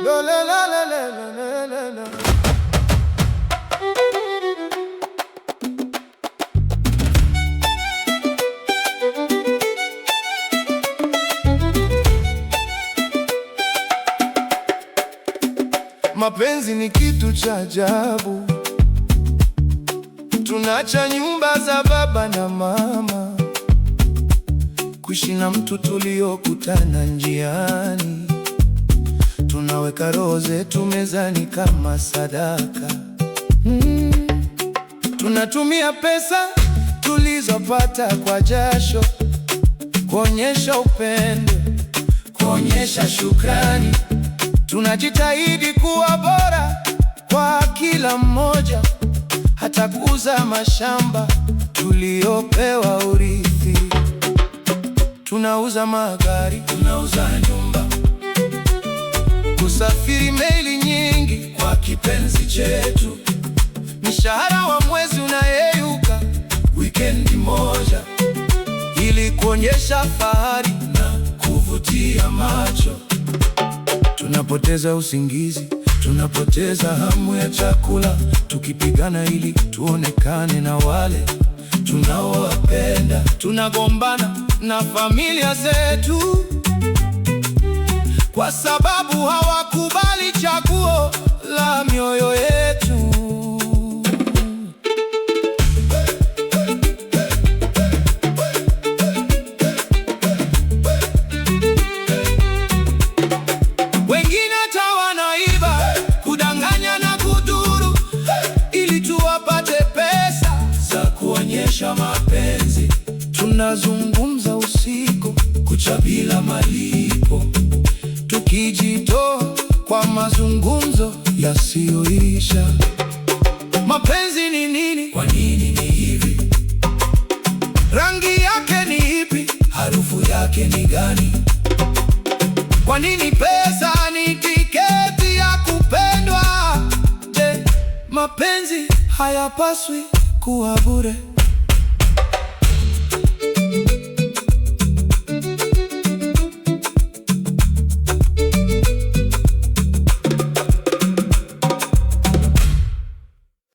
La la la la la la la la. Mapenzi ni kitu cha ajabu. Tunaacha nyumba za baba na mama, kuishi na mtu tuliokutana njiani. Tunaweka roho zetu mezani kama sadaka. Tunatumia pesa tulizopata kwa jasho kuonyesha upendo, kuonyesha shukrani. Tunajitahidi kuwa bora kwa kila mmoja, hata kuuza mashamba tuliopewa urithi. Tunauza magari, tunauza nyumba, kusafiri maili nyingi kwa kipenzi chetu. Mshahara wa mwezi unayeyuka wikendi moja, ili kuonyesha fahari na kuvutia macho. Tunapoteza usingizi, tunapoteza hamu ya chakula, tukipigana ili tuonekane na wale tunaowapenda. Tunagombana na familia zetu kwa sababu hawakubali chaguo la mioyo yetu. Wengine hata wanaiba, kudanganya na kudhuru, ili tuwapate pesa za kuonyesha mapenzi. Tunazungumza usiku kucha bila malipo, tukijitoa kwa mazungumzo yasiyoisha. Mapenzi ni nini? Kwa nini ni hivi? Rangi yake ni ipi? Harufu yake ni gani? Kwa nini pesa ni tiketi ya kupendwa? Je, mapenzi hayapaswi kuwa bure?